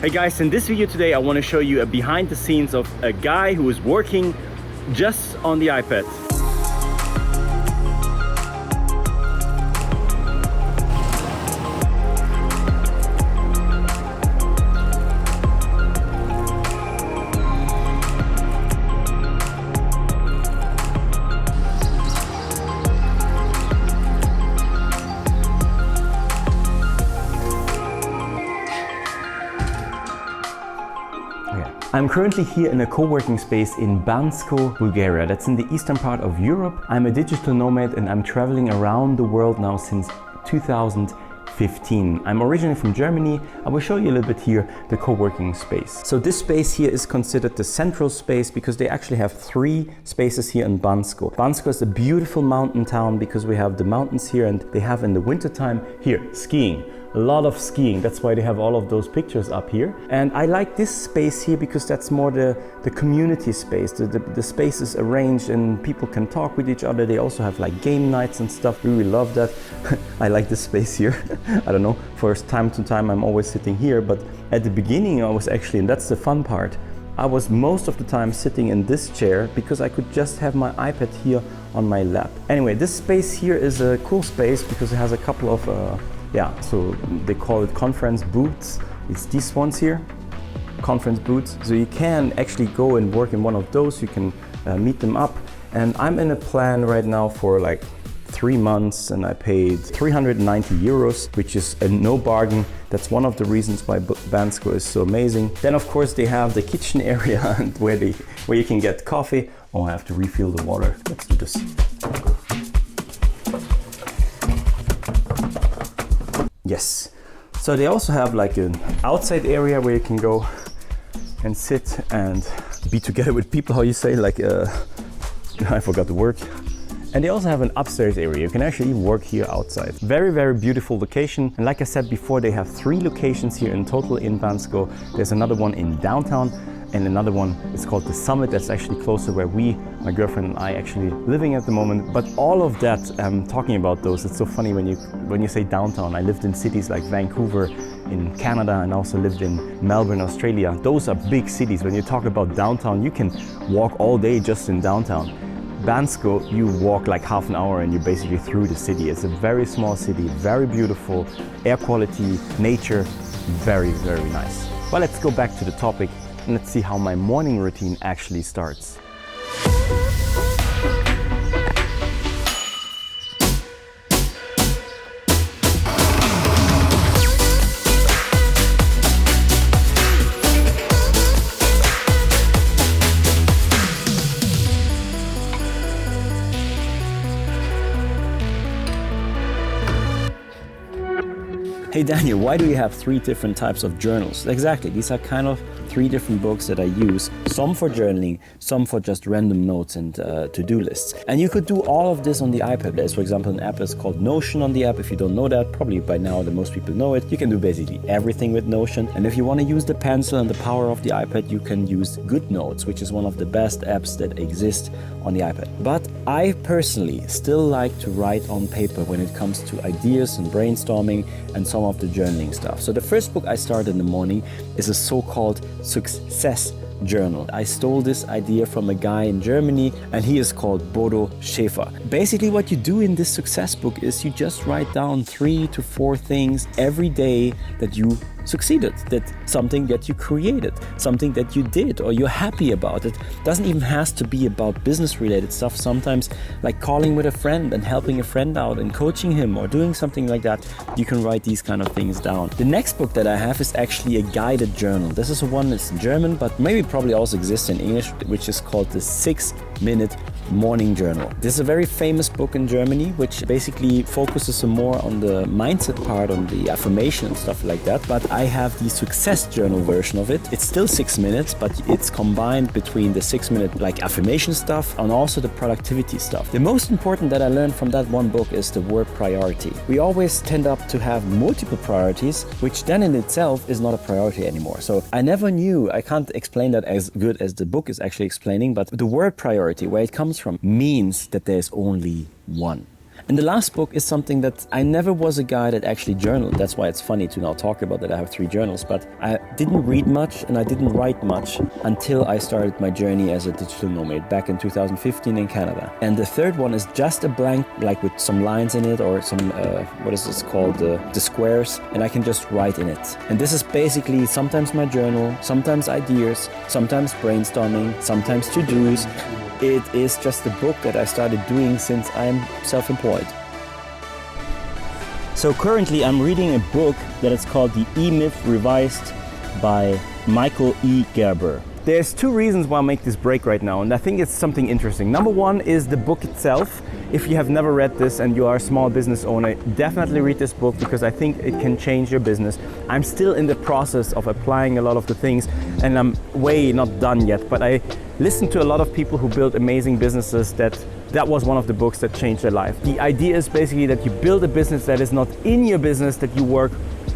Hey guys, in this video today I want to show you a behind the scenes of a guy who is working just on the iPad. I'm currently here in a co-working space in Bansko, Bulgaria. That's in the eastern part of Europe. I'm a digital nomad and I'm traveling around the world now since 2015. I'm originally from Germany. I will show you a little bit here the co-working space. So this space here is considered the central space because they actually have 3 spaces here in Bansko. Bansko is a beautiful mountain town because we have the mountains here, and they have in the wintertime here skiing. A lot of skiing, that's why they have all of those pictures up here. And I like this space here because that's more the community space. The space is arranged and people can talk with each other. They also have like game nights and stuff. We really love that. I like this space here. I don't know, first time to time I'm always sitting here, but at the beginning I was actually, and that's the fun part, I was most of the time sitting in this chair because I could just have my iPad here on my lap. Anyway, this space here is a cool space because it has a couple of so they call it conference booths. It's these ones here, conference booths. So you can actually go and work in one of those. You can meet them up. And I'm in a plan right now for like 3 months, and I paid 390 euros, which is a no bargain. That's one of the reasons why Bansko is so amazing. Then of course they have the kitchen area where you can get coffee. Oh, I have to refill the water. Let's do this. Yes, so they also have like an outside area where you can go and sit and be together with people, how you say, like, I forgot the word. And they also have an upstairs area. You can actually work here outside. Very, very beautiful location. And like I said before, they have 3 locations here in total in Bansko. There's another one in downtown, and another one is called the Summit. That's actually closer where my girlfriend and I actually living at the moment. But all of that, talking about those, it's so funny when you say downtown. I lived in cities like Vancouver in Canada and also lived in Melbourne, Australia. Those are big cities. When you talk about downtown, you can walk all day just in downtown. Bansko, you walk like half an hour and you're basically through the city. It's a very small city, very beautiful, air quality, nature, very, very nice. Well, let's go back to the topic. And let's see how my morning routine actually starts. Hey Daniel, why do you have 3 different types of journals? Exactly, these are kind of 3 different books that I use, some for journaling, some for just random notes and to-do lists. And you could do all of this on the iPad. There's, for example, an app that's called Notion on the app. If you don't know that, probably by now that most people know it. You can do basically everything with Notion. And if you want to use the pencil and the power of the iPad, you can use GoodNotes, which is one of the best apps that exist on the iPad. But I personally still like to write on paper when it comes to ideas and brainstorming and some of the journaling stuff. So the first book I start in the morning is a so-called success journal. I stole this idea from a guy in Germany, and he is called Bodo Schäfer. Basically what you do in this success book is you just write down 3 to 4 things every day that you succeeded, that something that you created, something that you did or you're happy about. It doesn't even have to be about business related stuff. Sometimes like calling with a friend and helping a friend out and coaching him or doing something like that, you can write these kind of things down. The next book that I have is actually a guided journal. This is one that's in German, but maybe probably also exists in English, which is called the 6-Minute Morning Journal. This is a very famous book in Germany, which basically focuses more on the mindset part, on the affirmation and stuff like that. But I have the success journal version of it. It's still 6 minutes, but it's combined between the 6-minute like affirmation stuff and also the productivity stuff. The most important that I learned from that one book is the word priority. We always tend up to have multiple priorities, which then in itself is not a priority anymore. So I never knew, I can't explain that as good as the book is actually explaining, but the word priority, where it comes from, means that there's only one. And the last book is something that I never was a guy that actually journaled. That's why it's funny to now talk about that I have 3 journals, but I didn't read much and I didn't write much until I started my journey as a digital nomad back in 2015 in Canada. And the third one is just a blank, like with some lines in it or some, what is this called, the squares, and I can just write in it. And this is basically sometimes my journal, sometimes ideas, sometimes brainstorming, sometimes to-dos. It is just a book that I started doing since I'm self-employed. So currently I'm reading a book that is called The E-Myth Revised by Michael E. Gerber. There's 2 reasons why I make this break right now, and I think it's something interesting. Number 1 is the book itself. If you have never read this and you are a small business owner, definitely read this book because I think it can change your business. I'm still in the process of applying a lot of the things and I'm way not done yet, but I listen to a lot of people who build amazing businesses that was one of the books that changed their life. The idea is basically that you build a business that is not in your business, that you work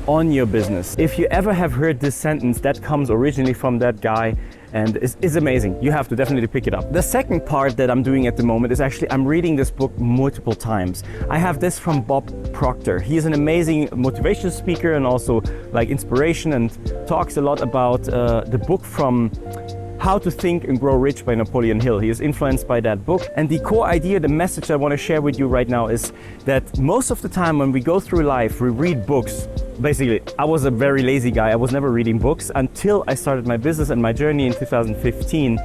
on your business. If you ever have heard this sentence, that comes originally from that guy and it's amazing. You have to definitely pick it up. The second part that I'm doing at the moment is actually I'm reading this book multiple times. I have this from Bob Proctor. He is an amazing motivational speaker and also like inspiration, and talks a lot about the book from How to Think and Grow Rich by Napoleon Hill. He is influenced by that book. And the core idea, the message I want to share with you right now is that most of the time when we go through life, we read books. Basically, I was a very lazy guy. I was never reading books until I started my business and my journey in 2015.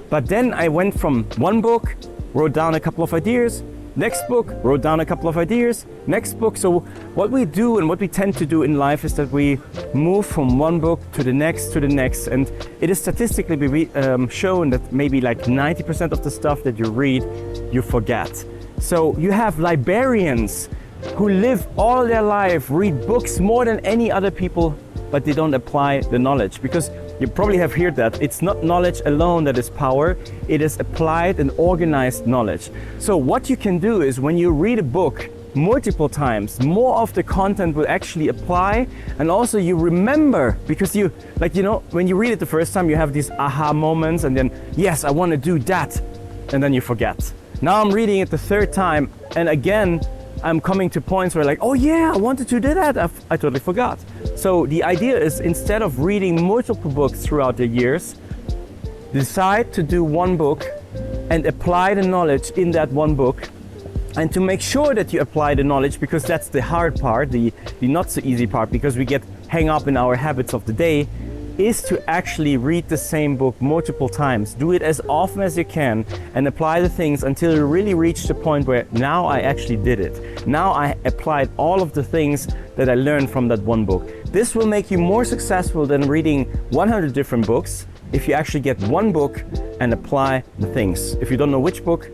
But then I went from one book, wrote down a couple of ideas, next book, wrote down a couple of ideas, next book. So what we do and what we tend to do in life is that we move from one book to the next, and it is statistically shown that maybe like 90% of the stuff that you read, you forget. So you have librarians who live all their life, read books more than any other people, but they don't apply the knowledge, because you probably have heard that it's not knowledge alone that is power, it is applied and organized knowledge. So what you can do is when you read a book multiple times, more of the content will actually apply, and also you remember, because you, like, you know, when you read it the first time, you have these aha moments, and then, yes, I want to do that, and then you forget. Now I'm reading it the 3rd time, and again, I'm coming to points where like, oh yeah, I wanted to do that, I totally forgot. So the idea is, instead of reading multiple books throughout the years, decide to do one book and apply the knowledge in that one book. And to make sure that you apply the knowledge, because that's the hard part, the not so easy part, because we get hung up in our habits of the day, is to actually read the same book multiple times. Do it as often as you can and apply the things until you really reach the point where now I actually did it. Now I applied all of the things that I learned from that one book. This will make you more successful than reading 100 different books if you actually get one book and apply the things. If you don't know which book,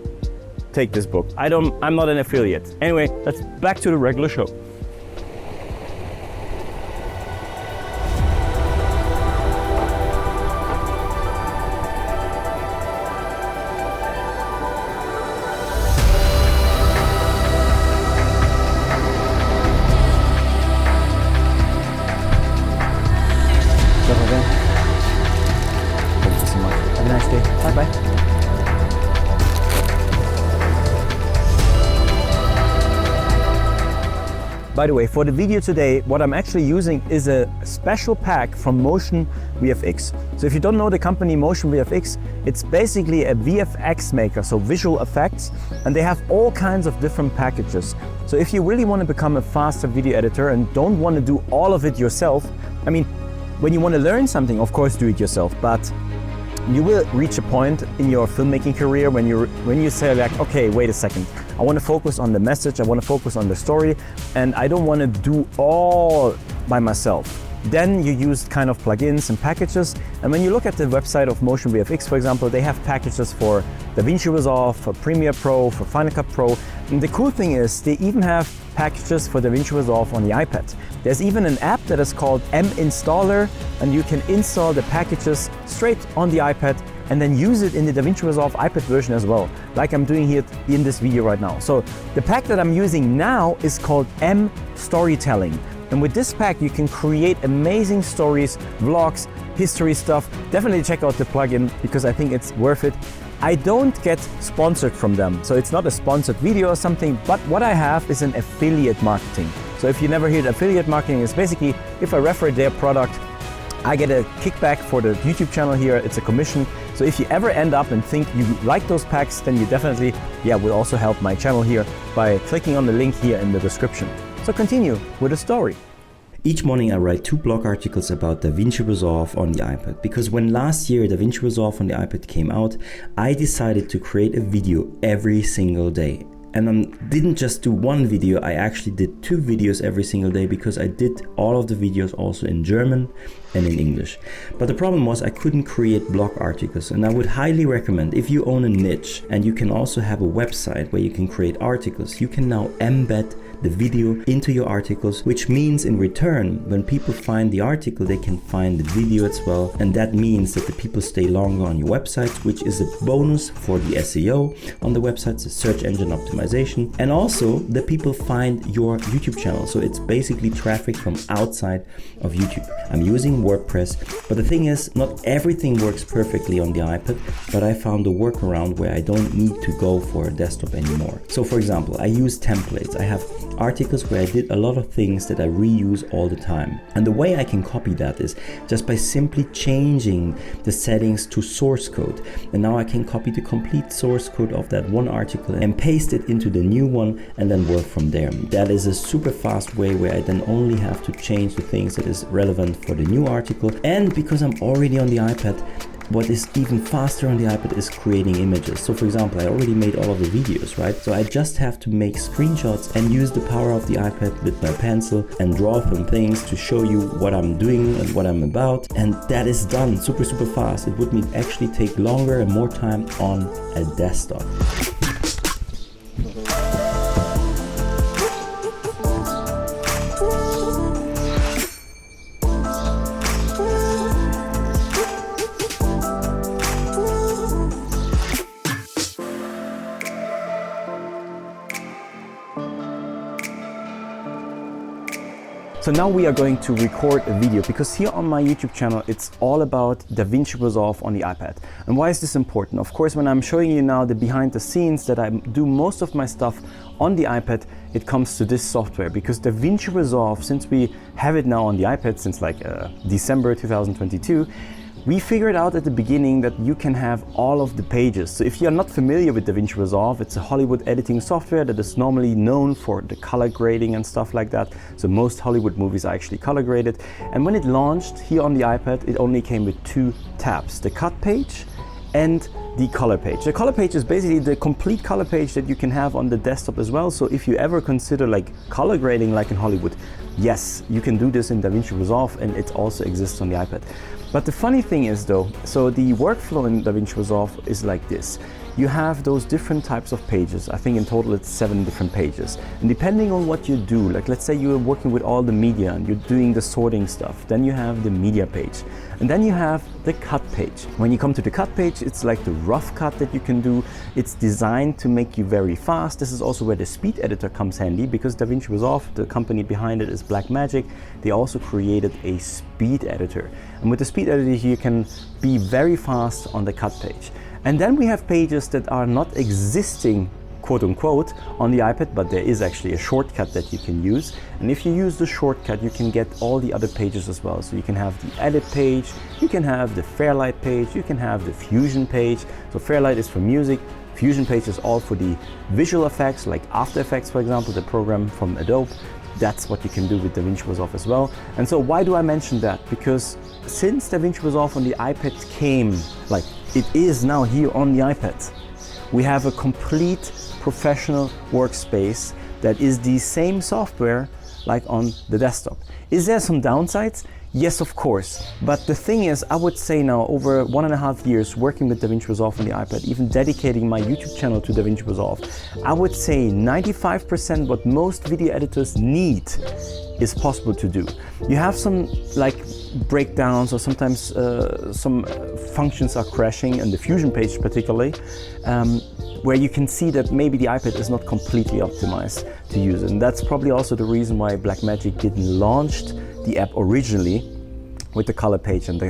take this book. I'm not an affiliate. Anyway, let's back to the regular show. By the way, for the video today, what I'm actually using is a special pack from MotionVFX. So if you don't know the company MotionVFX, it's basically a VFX maker, so visual effects, and they have all kinds of different packages. So if you really want to become a faster video editor and don't want to do all of it yourself, I mean, when you want to learn something, of course do it yourself, but you will reach a point in your filmmaking career when you say like, okay, wait a second, I want to focus on the message, I want to focus on the story, and I don't want to do all by myself. Then you use kind of plugins and packages, and when you look at the website of MotionVFX, for example, they have packages for DaVinci Resolve, for Premiere Pro, for Final Cut Pro, and the cool thing is they even have packages for DaVinci Resolve on the iPad. There's even an app that is called mInstaller, and you can install the packages straight on the iPad and then use it in the DaVinci Resolve iPad version as well, like I'm doing here in this video right now. So the pack that I'm using now is called mStorytelling. And with this pack, you can create amazing stories, vlogs, history stuff. Definitely check out the plugin because I think it's worth it. I don't get sponsored from them, so it's not a sponsored video or something, but what I have is an affiliate marketing. So if you never heard affiliate marketing, is basically if I refer their product, I get a kickback for the YouTube channel here, it's a commission. So if you ever end up and think you like those packs, then you definitely will also help my channel here by clicking on the link here in the description. So continue with the story. Each morning I write 2 blog articles about DaVinci Resolve on the iPad, because when last year DaVinci Resolve on the iPad came out, I decided to create a video every single day. And I didn't just do one video, I actually did 2 videos every single day, because I did all of the videos also in German and in English. But the problem was I couldn't create blog articles, and I would highly recommend, if you own a niche and you can also have a website where you can create articles, you can now embed the video into your articles, which means in return, when people find the article, they can find the video as well. And that means that the people stay longer on your website, which is a bonus for the SEO on the website, the search engine optimization. And also the people find your YouTube channel. So it's basically traffic from outside of YouTube. I'm using WordPress, but the thing is, not everything works perfectly on the iPad, but I found a workaround where I don't need to go for a desktop anymore. So for example, I use templates. I have articles where I did a lot of things that I reuse all the time. And the way I can copy that is just by simply changing the settings to source code. And now I can copy the complete source code of that one article and paste it into the new one and then work from there. That is a super fast way where I then only have to change the things that is relevant for the new article. And because I'm already on the iPad, what is even faster on the iPad is creating images. So for example, I already made all of the videos, right? So I just have to make screenshots and use the power of the iPad with my pencil and draw some things to show you what I'm doing and what I'm about. And that is done super fast. It would actually take longer and more time on a desktop. So now we are going to record a video, because here on my YouTube channel it's all about DaVinci Resolve on the iPad. And why is this important? Of course, when I'm showing you now the behind the scenes that I do most of my stuff on the iPad, it comes to this software, because DaVinci Resolve, since we have it now on the iPad since like December 2022, we figured out at the beginning that you can have all of the pages. So if you're not familiar with DaVinci Resolve, it's a Hollywood editing software that is normally known for the color grading and stuff like that. So most Hollywood movies are actually color graded. And when it launched here on the iPad, it only came with 2 tabs, the cut page and the color page. The color page is basically the complete color page that you can have on the desktop as well. So if you ever consider like color grading like in Hollywood, yes, you can do this in DaVinci Resolve, and it also exists on the iPad. But the funny thing is though, so the workflow in DaVinci Resolve is like this. You have those different types of pages. I think in total it's 7 different pages. And depending on what you do, like let's say you're working with all the media and you're doing the sorting stuff, then you have the media page. And then you have the cut page. When you come to the cut page, it's like the rough cut that you can do. It's designed to make you very fast. This is also where the speed editor comes handy, because DaVinci Resolve, the company behind it is Blackmagic. They also created a speed editor. And with the speed editor, you can be very fast on the cut page. And then we have pages that are not existing, quote unquote, on the iPad, but there is actually a shortcut that you can use. And if you use the shortcut, you can get all the other pages as well. So you can have the edit page, you can have the Fairlight page, you can have the Fusion page. So Fairlight is for music, Fusion page is all for the visual effects, like After Effects, for example, the program from Adobe. That's what you can do with DaVinci Resolve as well. And so why do I mention that? Because since DaVinci Resolve on the iPad came, like it is now here on the iPad, we have a complete professional workspace that is the same software like on the desktop. Is there some downsides? Yes, of course. But the thing is, I would say now over 1.5 years working with DaVinci Resolve on the iPad, even dedicating my YouTube channel to DaVinci Resolve, I would say 95% what most video editors need is possible to do. You have some like breakdowns, or sometimes some functions are crashing, and the Fusion page particularly, where you can see that maybe the iPad is not completely optimized to use it. And that's probably also the reason why Blackmagic didn't launch the app originally with the color page and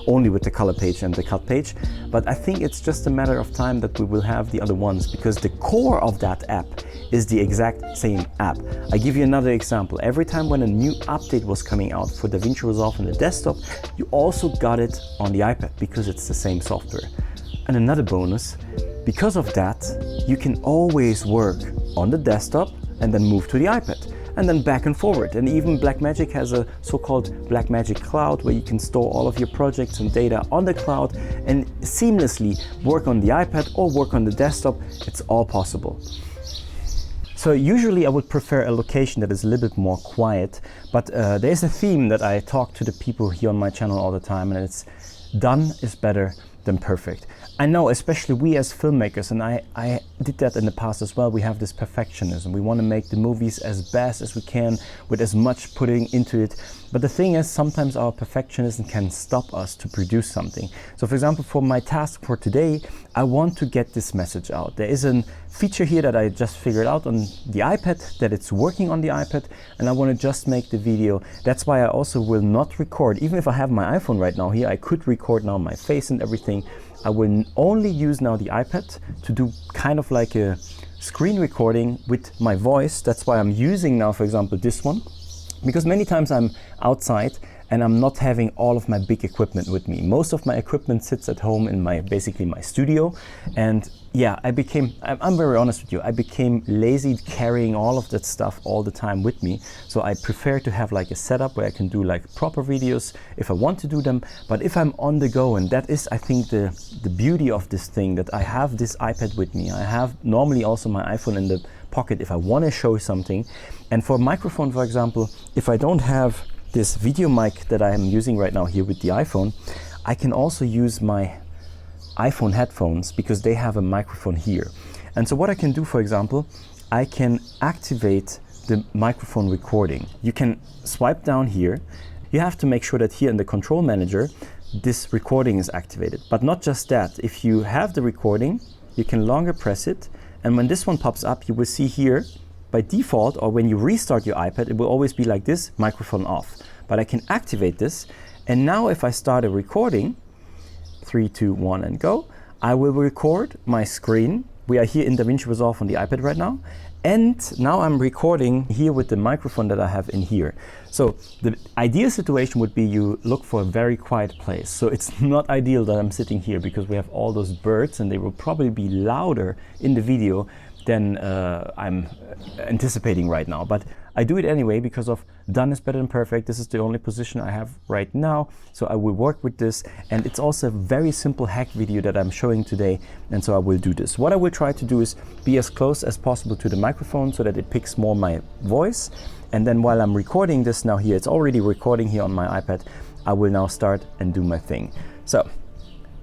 only with the color page and the cut page. But I think it's just a matter of time that we will have the other ones, because the core of that app is the exact same app. I give you another example. Every time when a new update was coming out for DaVinci Resolve on the desktop, you also got it on the iPad because it's the same software. And another bonus, because of that, you can always work on the desktop and then move to the iPad, and then back and forward. And even Blackmagic has a so-called Blackmagic Cloud where you can store all of your projects and data on the cloud and seamlessly work on the iPad or work on the desktop. It's all possible. So usually I would prefer a location that is a little bit more quiet, but there's a theme that I talk to the people here on my channel all the time, and it's done is better than perfect. I know, especially we as filmmakers, and I did that in the past as well, we have this perfectionism. We want to make the movies as best as we can with as much putting into it. But the thing is, sometimes our perfectionism can stop us to produce something. So for example, for my task for today, I want to get this message out. There is a feature here that I just figured out on the iPad, that it's working on the iPad, and I want to just make the video. That's why I also will not record. Even if I have my iPhone right now here, I could record now my face and everything. I will only use now the iPad to do kind of like a screen recording with my voice. That's why I'm using now, for example, this one, because many times I'm outside and I'm not having all of my big equipment with me. Most of my equipment sits at home in basically my studio. And yeah, I'm very honest with you, I became lazy carrying all of that stuff all the time with me. So I prefer to have like a setup where I can do like proper videos if I want to do them. But if I'm on the go, and that is, I think, the beauty of this thing, that I have this iPad with me. I have normally also my iPhone in the pocket if I want to show something. And for a microphone, for example, if I don't have this video mic that I am using right now here with the iPhone, I can also use my iPhone headphones because they have a microphone here. And so what I can do, for example, I can activate the microphone recording. You can swipe down here. You have to make sure that here in the control manager, this recording is activated. But not just that, if you have the recording, you can longer press it. And when this one pops up, you will see here, by default, or when you restart your iPad, it will always be like this, microphone off. But I can activate this, and now if I start a recording, 3, 2, 1, and go, I will record my screen. We are here in DaVinci Resolve on the iPad right now, and now I'm recording here with the microphone that I have in here. So the ideal situation would be you look for a very quiet place. So it's not ideal that I'm sitting here because we have all those birds and they will probably be louder in the video than I'm anticipating right now. But I do it anyway because of done is better than perfect. This is the only position I have right now. So I will work with this. And it's also a very simple hack video that I'm showing today. And so I will do this. What I will try to do is be as close as possible to the microphone so that it picks more my voice. And then while I'm recording this now here, it's already recording here on my iPad, I will now start and do my thing. So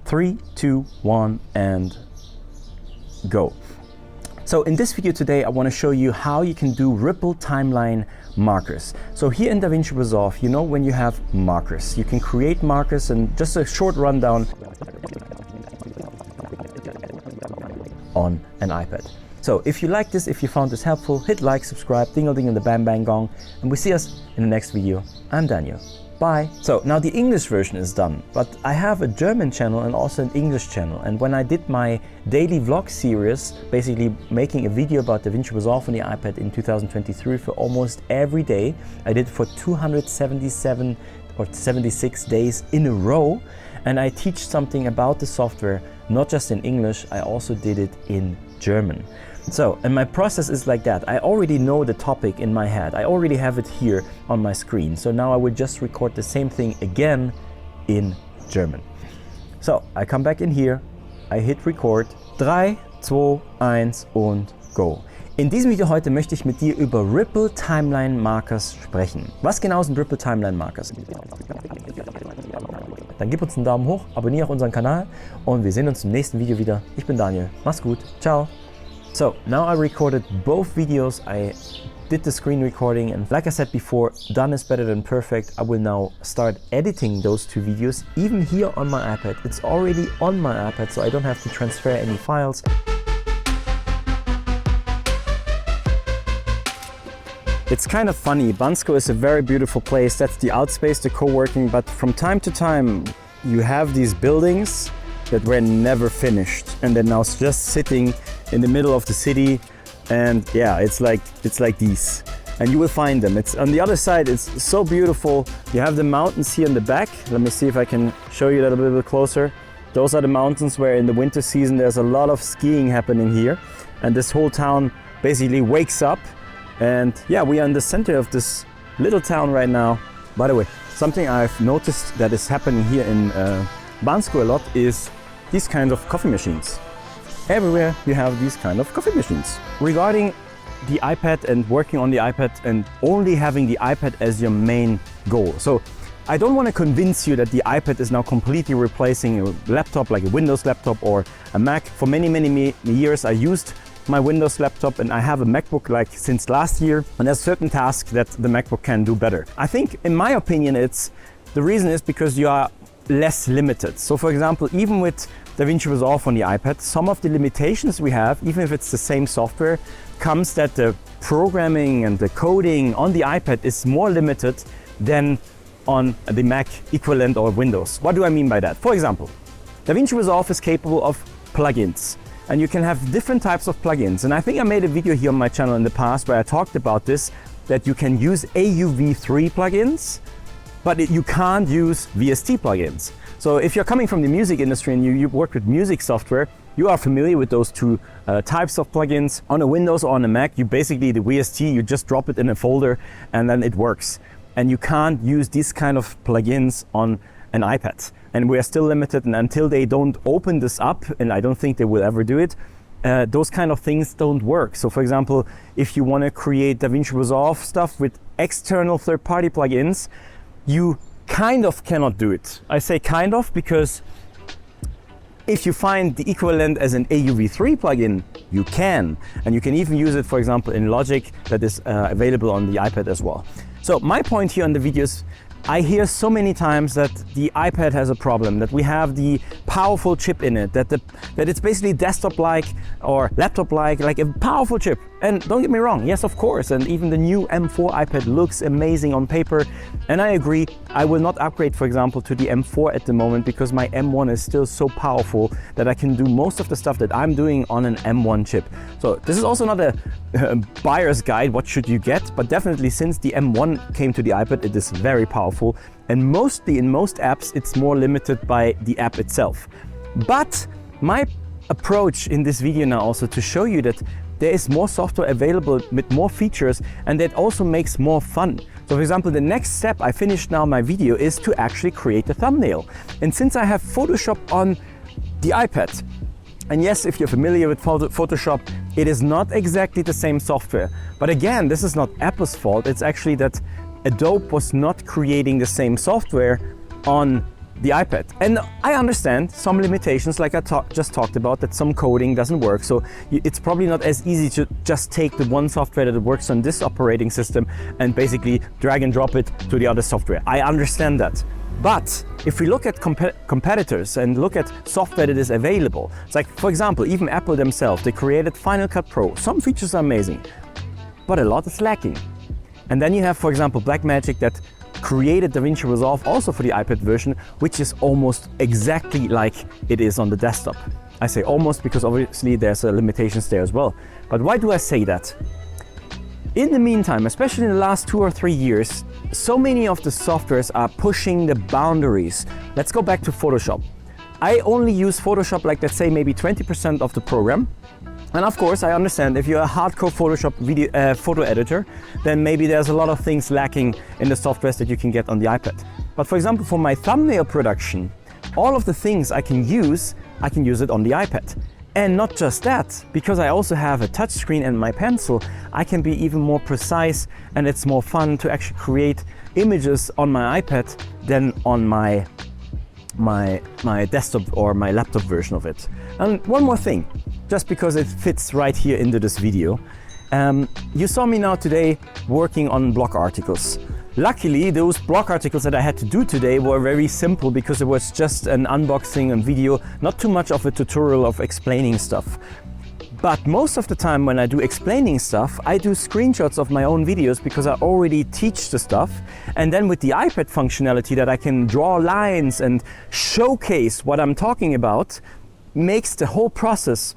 3, 2, 1, and go. So in this video today, I want to show you how you can do ripple timeline markers. So here in DaVinci Resolve, you know, when you have markers, you can create markers, and just a short rundown on an iPad. So if you like this, if you found this helpful, hit like, subscribe, ding-a-ding and the bang bang gong, and we see us in the next video. I'm Daniel. Bye. So now the English version is done, but I have a German channel and also an English channel. And when I did my daily vlog series, basically making a video about DaVinci Resolve on the iPad in 2023 for almost every day, I did for 277 or 76 days in a row. And I teach something about the software, not just in English, I also did it in German. So, and my process is like that. I already know the topic in my head. I already have it here on my screen. So now I will just record the same thing again in German. So, I come back in here, I hit record, 3, 2, 1 und go. In diesem Video heute möchte ich mit dir über Ripple Timeline Markers sprechen. Was genau sind Ripple Timeline Markers? Dann gib uns einen Daumen hoch, abonniere auch unseren Kanal und wir sehen uns im nächsten Video wieder. Ich bin Daniel, mach's gut, ciao. So now I recorded both videos. I did the screen recording, and like I said before, done is better than perfect. I will now start editing those two videos, even here on my iPad. It's already on my iPad, so I don't have to transfer any files. It's kind of funny. Bansko is a very beautiful place. That's the outspace, the co-working, but from time to time you have these buildings that were never finished and they're now just sitting in the middle of the city, and yeah, it's like these. And you will find them. It's on the other side. It's so beautiful. You have the mountains here in the back. Let me see if I can show you that a little bit closer. Those are the mountains where in the winter season there's a lot of skiing happening here, and this whole town basically wakes up. And yeah, we are in the center of this little town right now. By the way, something I've noticed that is happening here in Bansko a lot is these kinds of coffee machines. Everywhere you have these kind of coffee machines. Regarding the iPad and working on the iPad and only having the iPad as your main goal. So I don't want to convince you that the iPad is now completely replacing a laptop like a Windows laptop or a Mac. For many years I used my Windows laptop and I have a MacBook like since last year, and there's certain tasks that the MacBook can do better. I think in my opinion the reason is because you are less limited. So for example, even with DaVinci Resolve on the iPad, some of the limitations we have, even if it's the same software, comes that the programming and the coding on the iPad is more limited than on the Mac equivalent or Windows. What do I mean by that? For example, DaVinci Resolve is capable of plugins, and you can have different types of plugins. And I think I made a video here on my channel in the past where I talked about this, that you can use AUV3 plugins, but you can't use VST plugins. So if you're coming from the music industry and you work with music software, you are familiar with those two types of plugins. On a Windows or on a Mac, you basically, the VST, you just drop it in a folder and then it works. And you can't use these kind of plugins on an iPad. And we are still limited, and until they don't open this up, and I don't think they will ever do it, those kind of things don't work. So for example, if you want to create DaVinci Resolve stuff with external third-party plugins, you kind of cannot do it. I say kind of because if you find the equivalent as an AUV3 plugin, you can. And you can even use it, for example, in Logic that is available on the iPad as well. So my point here on the videos, I hear so many times that the iPad has a problem, that we have the powerful chip in it, that it's basically desktop-like or laptop-like, like a powerful chip. And don't get me wrong, yes, of course, and even the new M4 iPad looks amazing on paper. And I agree, I will not upgrade, for example, to the M4 at the moment because my M1 is still so powerful that I can do most of the stuff that I'm doing on an M1 chip. So this is also not a buyer's guide, what should you get, but definitely since the M1 came to the iPad, it is very powerful. And mostly in most apps, it's more limited by the app itself. But my approach in this video now also to show you that there is more software available with more features, and that also makes more fun. So for example, the next step, I finished now my video, is to actually create a thumbnail. And since I have Photoshop on the iPad, and yes, if you're familiar with Photoshop, it is not exactly the same software. But again, this is not Apple's fault. It's actually that Adobe was not creating the same software on the iPad. And I understand some limitations, like I just talked about, that some coding doesn't work. So it's probably not as easy to just take the one software that works on this operating system and basically drag and drop it to the other software. I understand that. But if we look at competitors and look at software that is available, it's like, for example, even Apple themselves, they created Final Cut Pro. Some features are amazing, but a lot is lacking. And then you have, for example, Blackmagic that created DaVinci Resolve also for the iPad version, which is almost exactly like it is on the desktop. I say almost because obviously there's limitations there as well. But why do I say that? In the meantime, especially in the last 2 or 3 years, so many of the softwares are pushing the boundaries. Let's go back to Photoshop. I only use Photoshop like, let's say, maybe 20% of the program. And of course, I understand if you're a hardcore Photoshop photo editor, then maybe there's a lot of things lacking in the softwares that you can get on the iPad. But for example, for my thumbnail production, all of the things I can use it on the iPad. And not just that, because I also have a touch screen and my pencil, I can be even more precise, and it's more fun to actually create images on my iPad than on my desktop or my laptop version of it. And one more thing, just because it fits right here into this video. You saw me now today working on blog articles. Luckily, those blog articles that I had to do today were very simple because it was just an unboxing and video, not too much of a tutorial of explaining stuff. But most of the time when I do explaining stuff, I do screenshots of my own videos because I already teach the stuff. And then with the iPad functionality that I can draw lines and showcase what I'm talking about, makes the whole process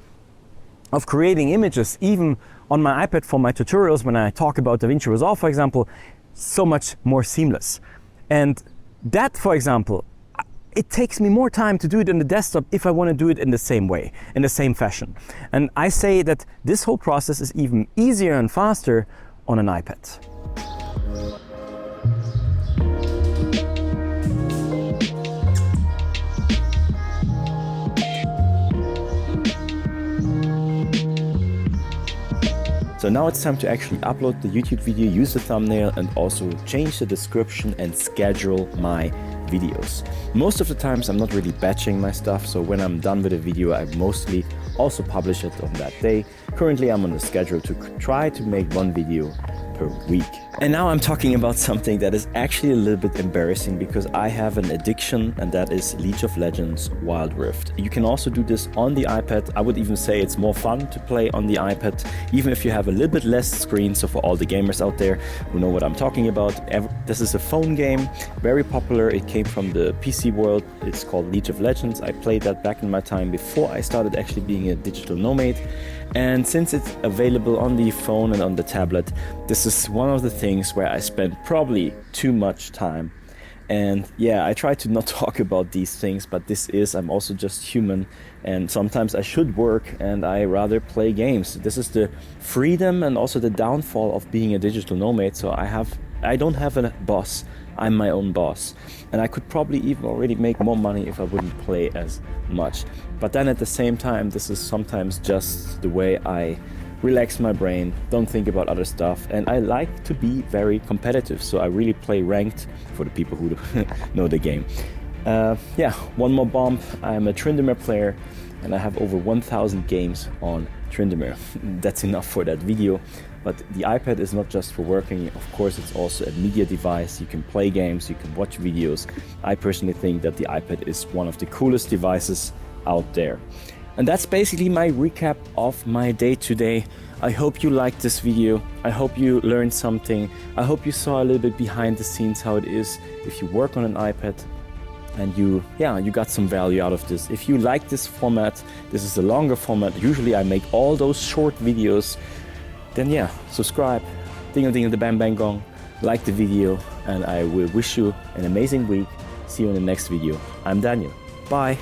of creating images, even on my iPad for my tutorials, when I talk about DaVinci Resolve, for example, so much more seamless. And that, for example, it takes me more time to do it on the desktop if I want to do it in the same way, in the same fashion. And I say that this whole process is even easier and faster on an iPad. So now it's time to actually upload the YouTube video, use the thumbnail, and also change the description and schedule my videos. Most of the times I'm not really batching my stuff, so when I'm done with a video, I mostly also publish it on that day. Currently I'm on the schedule to try to make one video per week. And now I'm talking about something that is actually a little bit embarrassing because I have an addiction, and that is League of Legends Wild Rift. You can also do this on the iPad. I would even say it's more fun to play on the iPad, even if you have a little bit less screen. So for all the gamers out there who know what I'm talking about, this is a phone game, very popular. It came from the PC world. It's called League of Legends. I played that back in my time before I started actually being a digital nomad. And since it's available on the phone and on the tablet, this is one of the things where I spend probably too much time. And yeah, I try to not talk about these things, but I'm also just human, and sometimes I should work and I rather play games. This is the freedom and also the downfall of being a digital nomad. So I don't have a boss. I'm my own boss, and I could probably even already make more money if I wouldn't play as much. But then at the same time, this is sometimes just the way I relax my brain, don't think about other stuff, and I like to be very competitive, so I really play ranked for the people who know the game. Yeah, one more bump. I'm a Tryndamere player, and I have over 1,000 games on Tryndamere. That's enough for that video. But the iPad is not just for working, of course it's also a media device. You can play games, you can watch videos. I personally think that the iPad is one of the coolest devices out there. And that's basically my recap of my day today. I hope you liked this video. I hope you learned something. I hope you saw a little bit behind the scenes how it is if you work on an iPad, and you got some value out of this. If you like this format, this is a longer format. Usually I make all those short videos. Then yeah, subscribe, ding ding the bang bang gong, like the video, and I will wish you an amazing week. See you in the next video. I'm Daniel. Bye.